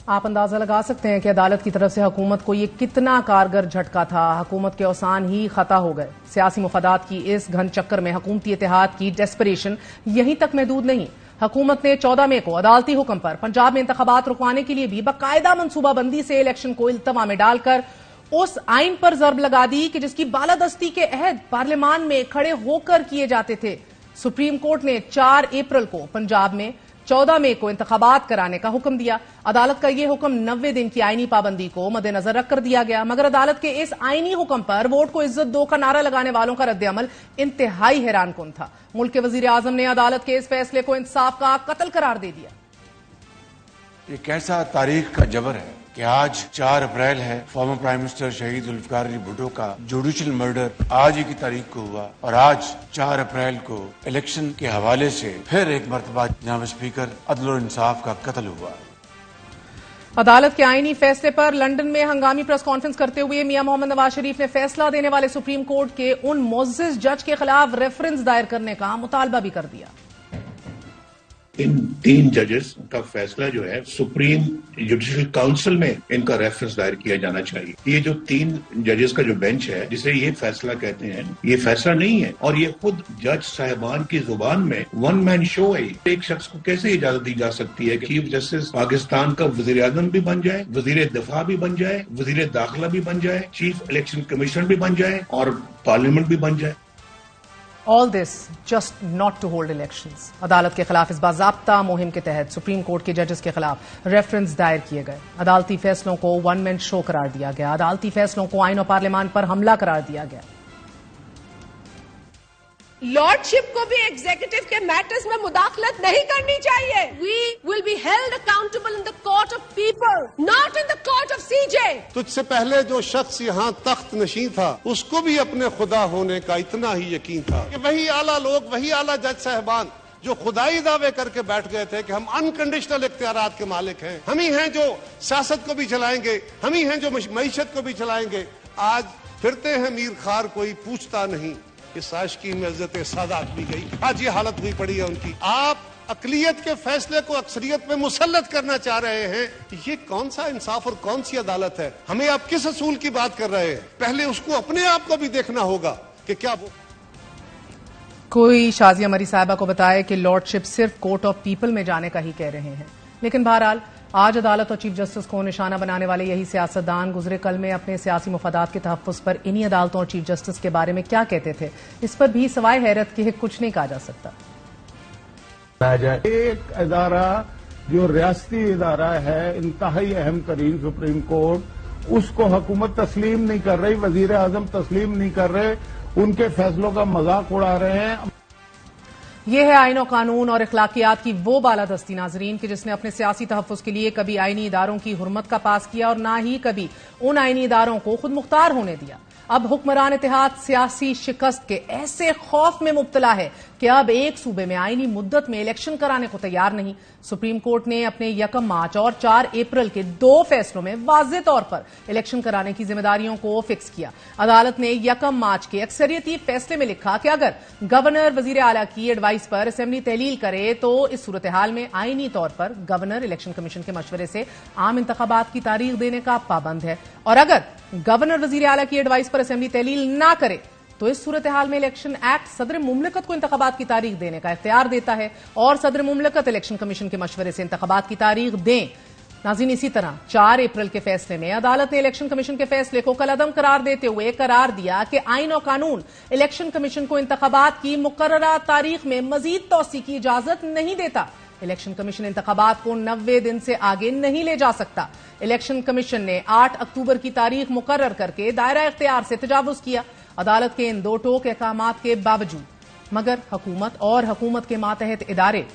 आप अंदाजा लगा सकते हैं कि अदालत की तरफ से हुकूमत को ये कितना कारगर झटका था। हुकूमत के औसान ही खता हो गए। सियासी मुफादात की इस घन चक्कर में हुकूमती इत्तेहाद की डेस्परेशन यहीं तक महदूद नहीं। हुकूमत ने 14 मई को अदालती हुक्म पर पंजाब में इंतखाबात रुकवाने के लिए भी बाकायदा मनसूबाबंदी से इलेक्शन को इल्तवा में डालकर उस आइन पर जर्ब लगा दी कि जिसकी बालादस्ती के अहद पार्लियामान में खड़े होकर किए जाते थे। सुप्रीम कोर्ट ने 4 अप्रैल को पंजाब में 14 मई को इंतखाबात कराने का हुक्म दिया। अदालत का यह हुक्म 90 दिन की आईनी पाबंदी को मद्देनजर रखकर दिया गया, मगर अदालत के इस आईनी हुक्म पर वोट को इज्जत दो का नारा लगाने वालों का रद्द-ए-अमल इंतहाई हैरानकुन था। मुल्क के वजीर आजम ने अदालत के इस फैसले को इंसाफ का कत्ल करार दे दिया। ये कैसा तारीख का जबर है कि आज 4 अप्रैल है, फॉर्मर प्राइम मिनिस्टर शहीद जुल्फिकार अली भुट्टो का जुडिशियल मर्डर आज ही की तारीख को हुआ और आज 4 अप्रैल को इलेक्शन के हवाले से फिर एक मरतबा जनाब स्पीकर अदल और इंसाफ का कत्ल हुआ। अदालत के आईनी फैसले पर लंदन में हंगामी प्रेस कॉन्फ्रेंस करते हुए मियां मोहम्मद नवाज शरीफ ने फैसला देने वाले सुप्रीम कोर्ट के उन मोअज़्ज़िज़ जज के खिलाफ रेफरेंस दायर करने का मुतालबा भी कर दिया। इन 3 जजेस का फैसला जो है सुप्रीम जुडिशियल काउंसिल में इनका रेफरेंस दायर किया जाना चाहिए। ये जो 3 जजेस का जो बेंच है जिसे ये फैसला कहते हैं, ये फैसला नहीं है और ये खुद जज साहिबान की जुबान में वन मैन शो है। एक शख्स को कैसे इजाजत दी जा सकती है कि चीफ जस्टिस पाकिस्तान का वजीर आजम भी बन जाए, वजीर दिफा भी बन जाए, वजीर दाखिला भी बन जाए, चीफ इलेक्शन कमीशनर भी बन जाए और पार्लियामेंट भी बन जाए। All this just not to hold elections. अदालत के खिलाफ इस बाज़ाब्ता मुहिम के तहत सुप्रीम कोर्ट के जजेस के खिलाफ रेफरेंस दायर किए गए। अदालती फैसलों को वन मैन शो करार दिया गया। अदालती फैसलों को आइन और पार्लियामान पर हमला करार दिया गया। लॉर्डशिप को भी एग्जीक्यूटिव के मैटर्स में मुदाखलत नहीं करनी चाहिए। We will be held accountable in the court of people, not in the court of CJ. तुझसे पहले जो शख्स यहाँ तख्त नशीं था उसको भी अपने खुदा होने का इतना ही यकीन था कि वही आला लोग, वही आला जज साहबान जो खुदाई दावे करके बैठ गए थे कि हम अनकंडीशनल इख्तियारात के मालिक हैं, हम ही हैं जो सियासत को भी चलाएंगे, हम ही हैं जो मईशत को भी चलाएंगे। आज फिरते हैं मीर खार, कोई पूछता नहीं। इस आशिकी में इज्जत सादात भी गई। आज ये हालत हुई पड़ी है उनकी। आप अकलियत के फैसले को अक्सरियत में मुसल्लत करना चाह रहे हैं। ये कौन सा इंसाफ और कौन सी अदालत है? हमें आप किस असूल की बात कर रहे हैं? पहले उसको अपने आप को भी देखना होगा कि क्या वो कोई शाजिया मरी साहिबा को बताए कि लॉर्डशिप सिर्फ कोर्ट ऑफ पीपल में जाने का ही कह रहे हैं। लेकिन बहरहाल आज अदालत और चीफ जस्टिस को निशाना बनाने वाले यही सियासतदान गुजरे कल में अपने सियासी मुफादात के तहफ़्फ़ुज़ पर इन्हीं अदालतों और चीफ जस्टिस के बारे में क्या कहते थे, इस पर भी सवाए हैरत के कुछ नहीं कहा जा सकता। एक इदारा जो रियासती इदारा है, इंतहाई अहम तरीन सुप्रीम कोर्ट, उसको हुकूमत तस्लीम नहीं कर रही, वजीर आजम तस्लीम नहीं कर रहे, उनके फैसलों का मजाक उड़ा रहे हैं। यह है आइन और कानून और इखलाकियात की वो बालादस्ती नाजरीन कि जिसने अपने सियासी तहफ़्फ़ुज़ के लिए कभी आईनी इदारों की हुर्मत का पास किया और ना ही कभी उन आईनी इदारों को खुद मुख्तार होने दिया। अब हुक्मरान इत्तेहाद सियासी शिकस्त के ऐसे खौफ में मुब्तला है कि अब एक सूबे में आईनी मुद्दत में इलेक्शन कराने को तैयार नहीं। सुप्रीम कोर्ट ने अपने 1 मार्च और 4 अप्रैल के 2 फैसलों में वाज़ेह तौर पर इलेक्शन कराने की जिम्मेदारियों को फिक्स किया। अदालत ने 1 मार्च के अक्सरियती फैसले में लिखा कि अगर गवर्नर वजीर आला की एडवाइस पर असेंबली तहलील करे तो इस सूरत हाल में आईनी तौर पर गवर्नर इलेक्शन कमीशन के मशवरे से आम इंतखाबात की तारीख देने का पाबंद है, और अगर गवर्नर वजीर आला की एडवाइस पर असेंबली तहलील ना करे तो इस सूरत हाल में इलेक्शन एक्ट सदर मुमलिकत को इंतखाबात की तारीख देने का इख्तियार देता है और सदर मुमलिकत इलेक्शन कमीशन के मशवरे से इंतखाबात की तारीख दें। नाज़रीन, इसी तरह 4 अप्रैल के फैसले में अदालत ने इलेक्शन कमीशन के फैसले को कलअदम करार देते हुए करार दिया कि आइन और कानून इलेक्शन कमीशन को इंतखाबात की मुकर्ररा तारीख में मजीद तौसी की इजाजत नहीं देता। इलेक्शन कमीशन इंतखाबात को 90 दिन से आगे नहीं ले जा सकता। इलेक्शन कमीशन ने 8 अक्टूबर की तारीख मुकर्रर करके दायरा इख्तियार से तजावुज किया। अदालत के इन 2 टोक अहकामात के बावजूद मगर हुकूमत और हुकूमत के मातहत इदारे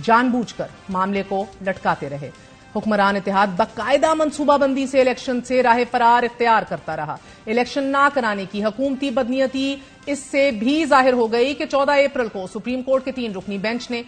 जानबूझकर मामले को लटकाते रहे। हुक्मरान इत्तेहाद बाकायदा मनसूबाबंदी से इलेक्शन से राह फरार इख्तियार करता रहा। इलेक्शन ना कराने की हुकूमती बदनीयती इससे भी जाहिर हो गई कि 14 अप्रैल को सुप्रीम कोर्ट के 3 रुकनी बेंच ने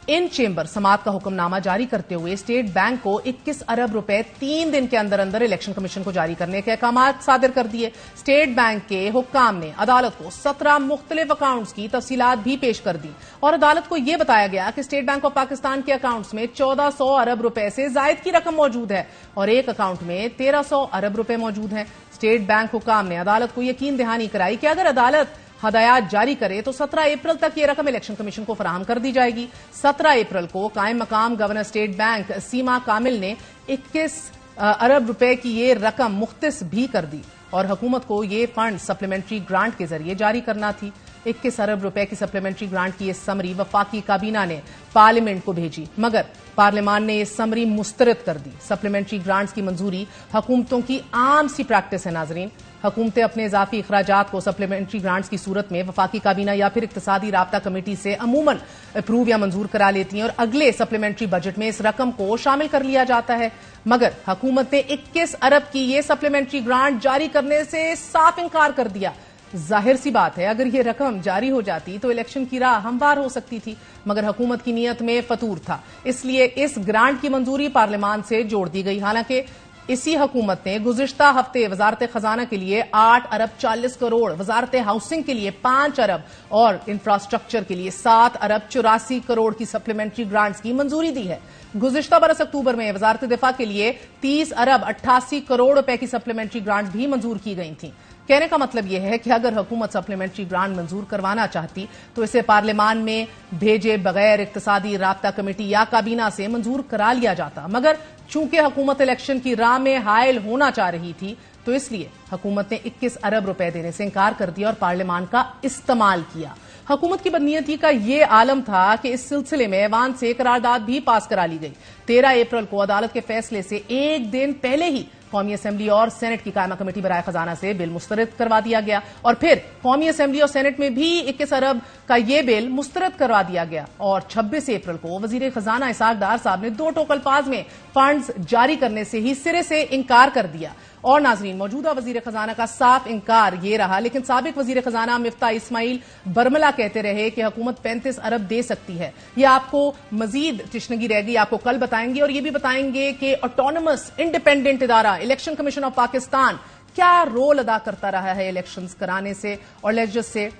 इन चेंबर समात का हुक्मनामा जारी करते हुए स्टेट बैंक को 21 अरब रुपए 3 दिन के अंदर अंदर इलेक्शन कमीशन को जारी करने के अहकाम सादिर कर दिए। स्टेट बैंक के हुक्काम ने अदालत को 17 मुख्तलिफ अकाउंट्स की तफसीलात भी पेश कर दी और अदालत को यह बताया गया कि स्टेट बैंक ऑफ पाकिस्तान के अकाउंट्स में 1400 अरब रुपए से जायद की रकम मौजूद है और एक अकाउंट में 1300 अरब रुपए मौजूद है। स्टेट बैंक हुक्काम ने अदालत को यकीन दहानी कराई कि अगर अदालत हदायत जारी करे तो 17 अप्रैल तक ये रकम इलेक्शन कमीशन को फराहम कर दी जाएगी। 17 अप्रैल को कायम मकाम गवर्नर स्टेट बैंक सीमा कामिल ने 21 अरब रुपए की ये रकम मुख्तस भी कर दी और हुकूमत को ये फंड सप्लीमेंट्री ग्रांट के जरिए जारी करना थी। 21 अरब रुपए की सप्लीमेंट्री ग्रांट की ये समरी वफाकी काबीना ने पार्लियामेंट को भेजी मगर पार्लियामान ने ये समरी मुस्तरद कर दी। सप्लीमेंट्री ग्रांट्स की मंजूरी हुकूमतों की आम सी प्रैक्टिस है। नाजरीन, हुकूमतें अपने इजाफी अखराजात को सप्लीमेंट्री ग्रांट्स की सूरत में वफाकी काबीना या फिर इक्तिसादी राब्ता कमेटी से अमूमन अप्रूव या मंजूर करा लेती हैं और अगले सप्लीमेंट्री बजट में इस रकम को शामिल कर लिया जाता है। मगर हुकूमत ने 21 अरब की ये सप्लीमेंट्री ग्रांट जारी करने से साफ इंकार कर दिया। जाहिर सी बात है, अगर ये रकम जारी हो जाती तो इलेक्शन की राह हमवार हो सकती थी मगर हुकूमत की नीयत में फतूर था, इसलिए इस ग्रांट की मंजूरी पार्लियामान से जोड़ दी गई। हालांकि इसी हुकूमत ने गुज़िश्ता हफ्ते वजारत खजाना के लिए 8 अरब 40 करोड़, वजारत हाउसिंग के लिए 5 अरब और इंफ्रास्ट्रक्चर के लिए 7 अरब 84 करोड़ की सप्लीमेंट्री ग्रांट्स की मंजूरी दी है। गुज़िश्ता बरस अक्टूबर में वजारत दिफा के लिए 30 अरब 88 करोड़ रुपए की सप्लीमेंट्री ग्रांट्स भी मंजूर की गई थी। कहने का मतलब यह है कि अगर हुकूमत सप्लीमेंट्री ग्रांट मंजूर करवाना चाहती तो इसे पार्लियामान में भेजे बगैर इक्तिसादी राब्ता कमेटी या काबीना से मंजूर करा लिया जाता, मगर चूंकि हुकूमत इलेक्शन की राह में हायल होना चाह रही थी तो इसलिए हुकूमत ने 21 अरब रुपए देने से इंकार कर दिया और पार्लियामान का इस्तेमाल किया। हुकूमत की बदनीयती का यह आलम था कि इस सिलसिले में ऐवान से करारदाद भी पास करा ली गई। 13 अप्रैल को अदालत के फैसले से एक दिन पहले ही कौमी असेंबली और सेनेट की कायमा कमेटी बराए खजाना से बिल मुस्तरद करवा दिया गया और फिर कौमी असेंबली और सेनेट में भी 21 अरब का यह बिल मुस्तरद करवा दिया गया और 26 अप्रैल को वजीर खजाना इसाक डार साहब ने 2 टोकलपाज में फंड्स जारी करने से ही सिरे से इंकार कर दिया। और नाजरीन, मौजूदा वजीर खजाना का साफ इंकार ये रहा, लेकिन साबिक वजीर खजाना मिफ्ता इस्माइल बरमला कहते रहे कि हुकूमत 35 अरब दे सकती है। ये आपको मजीद तिश्नगी रहेगी, आपको कल बताएंगे और ये भी बताएंगे कि ऑटोनमस इंडिपेंडेंट इदारा इलेक्शन कमीशन ऑफ पाकिस्तान क्या रोल अदा करता रहा है इलेक्शंस कराने से और लेजिस्लेचर से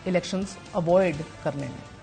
इलेक्शंस अवॉइड करने में।